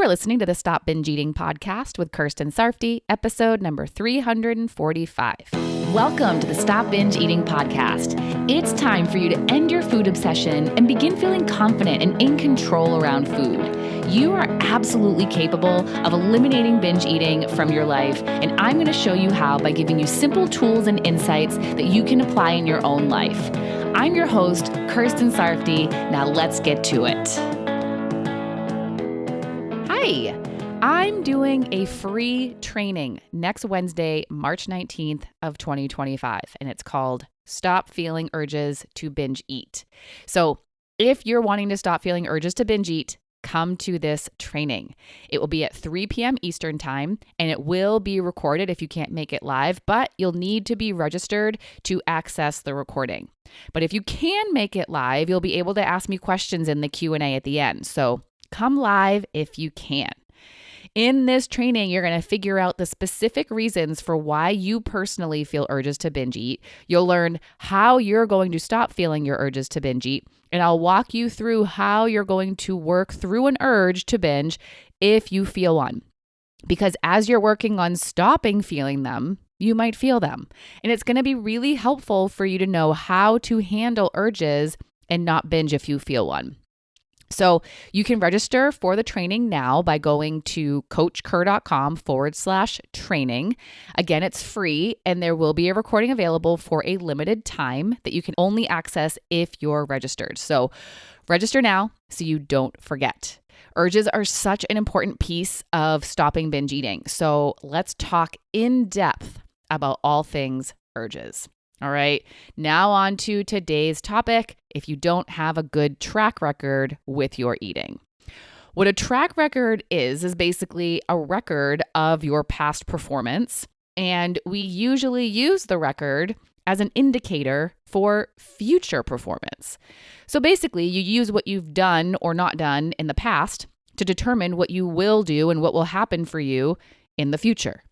are listening to the Stop Binge Eating podcast with Kirsten Sarfty, episode number 345. Welcome to the Stop Binge Eating podcast. It's time for you to end your food obsession and begin feeling confident and in control around food. You are absolutely capable of eliminating binge eating from your life, and I'm going to show you how by giving you simple tools and insights that you can apply in your own life. I'm your host, Kirsten Sarfty. Now let's get to it. Hi, I'm doing a free training next Wednesday, March 19th of 2025, and it's called Stop Feeling Urges to Binge Eat. So if you're wanting to stop feeling urges to binge eat, come to this training. It will be at 3 p.m. Eastern time, and it will be recorded if you can't make it live, but you'll need to be registered to access the recording. But if you can make it live, you'll be able to ask me questions in the Q&A at the end. So come live if you can. In this training, you're going to figure out the specific reasons for why you personally feel urges to binge eat. You'll learn how you're going to stop feeling your urges to binge eat, and I'll walk you through how you're going to work through an urge to binge if you feel one. Because as you're working on stopping feeling them, you might feel them. And it's going to be really helpful for you to know how to handle urges and not binge if you feel one. So you can register for the training now by going to coachker.com/training. Again, it's free, and there will be a recording available for a limited time that you can only access if you're registered. So register now so you don't forget. Urges are such an important piece of stopping binge eating. So let's talk in depth about all things urges. All right, now on to today's topic. If you don't have a good track record with your eating. What a track record is basically a record of your past performance. And we usually use the record as an indicator for future performance. So basically, you use what you've done or not done in the past to determine what you will do and what will happen for you in the future.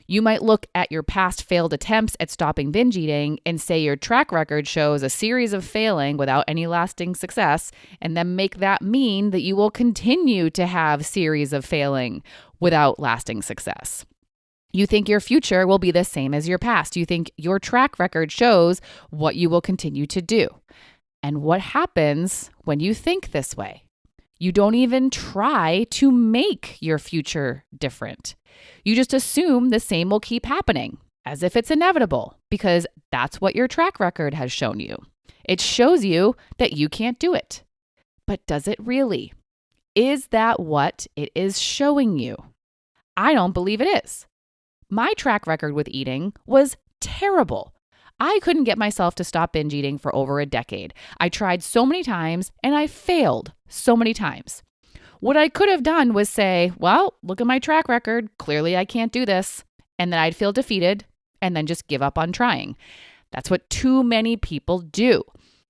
You might look at your past failed attempts at stopping binge eating and say your track record shows a series of failing without any lasting success, and then make that mean that you will continue to have series of failing without lasting success. You think your future will be the same as your past. You think your track record shows what you will continue to do. And what happens when you think this way? You don't even try to make your future different. You just assume the same will keep happening, as if it's inevitable, because that's what your track record has shown you. It shows you that you can't do it. But does it really? Is that what it is showing you? I don't believe it is. My track record with eating was terrible. I couldn't get myself to stop binge eating for over a decade. I tried so many times and I failed so many times. What I could have done was say, well, look at my track record. Clearly I can't do this. And then I'd feel defeated and then just give up on trying. That's what too many people do.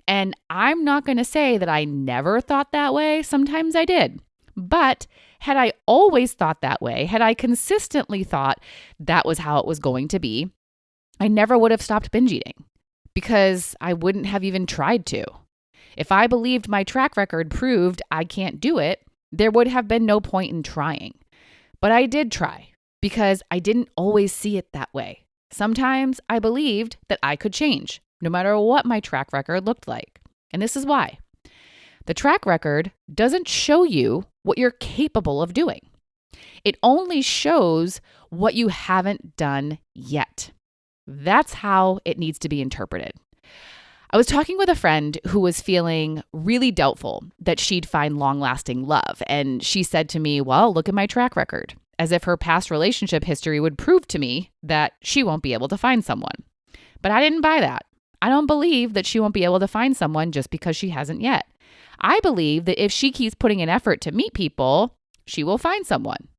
And I'm not going to say that I never thought that way. Sometimes I did. But had I always thought that way, had I consistently thought that was how it was going to be, I never would have stopped binge eating because I wouldn't have even tried to. If I believed my track record proved I can't do it, there would have been no point in trying. But I did try because I didn't always see it that way. Sometimes I believed that I could change no matter what my track record looked like. And this is why. The track record doesn't show you what you're capable of doing. It only shows what you haven't done yet. That's how it needs to be interpreted. I was talking with a friend who was feeling really doubtful that she'd find long-lasting love. And she said to me, well, look at my track record, as if her past relationship history would prove to me that she won't be able to find someone. But I didn't buy that. I don't believe that she won't be able to find someone just because she hasn't yet. I believe that if she keeps putting an effort to meet people, she will find someone.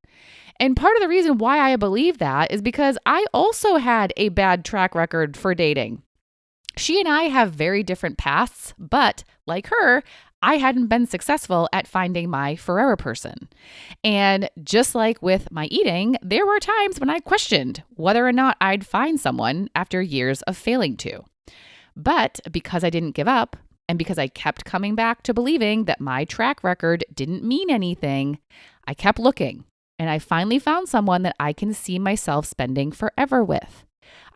And part of the reason why I believe that is because I also had a bad track record for dating. She and I have very different paths, but like her, I hadn't been successful at finding my forever person. And just like with my eating, there were times when I questioned whether or not I'd find someone after years of failing to. But because I didn't give up, and because I kept coming back to believing that my track record didn't mean anything, I kept looking, and I finally found someone that I can see myself spending forever with.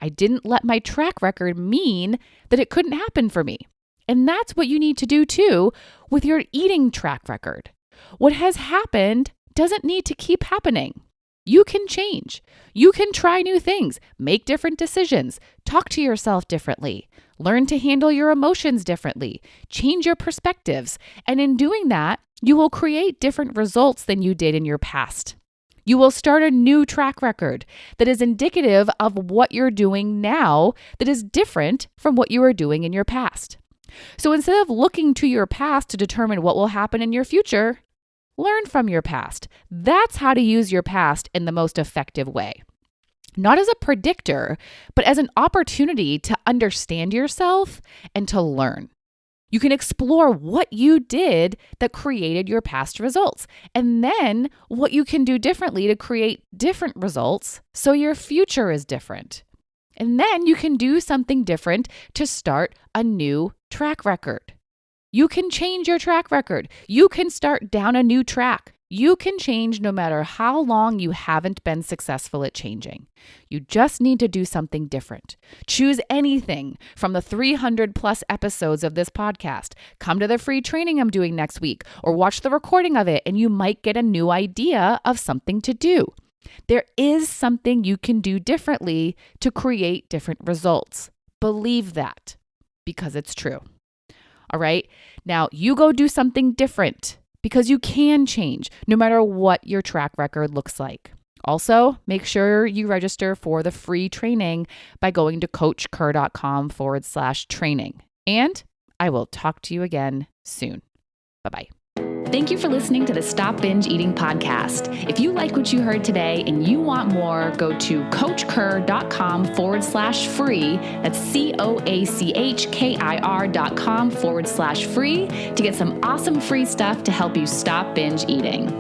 I didn't let my track record mean that it couldn't happen for me. And that's what you need to do too with your eating track record. What has happened doesn't need to keep happening. You can change. You can try new things, make different decisions, talk to yourself differently, learn to handle your emotions differently, change your perspectives. And in doing that, you will create different results than you did in your past. You will start a new track record that is indicative of what you're doing now that is different from what you were doing in your past. So instead of looking to your past to determine what will happen in your future, learn from your past. That's how to use your past in the most effective way. Not as a predictor, but as an opportunity to understand yourself and to learn. You can explore what you did that created your past results, and then what you can do differently to create different results so your future is different. And then you can do something different to start a new track record. You can change your track record. You can start down a new track. You can change no matter how long you haven't been successful at changing. You just need to do something different. Choose anything from the 300 plus episodes of this podcast. Come to the free training I'm doing next week, or watch the recording of it, and you might get a new idea of something to do. There is something you can do differently to create different results. Believe that, because it's true. All right. Now you go do something different, because you can change no matter what your track record looks like. Also, make sure you register for the free training by going to coachker.com/training. And I will talk to you again soon. Bye-bye. Thank you for listening to the Stop Binge Eating podcast. If you like what you heard today and you want more, go to coachker.com/free. That's COACHKIR.com/free to get some awesome free stuff to help you stop binge eating.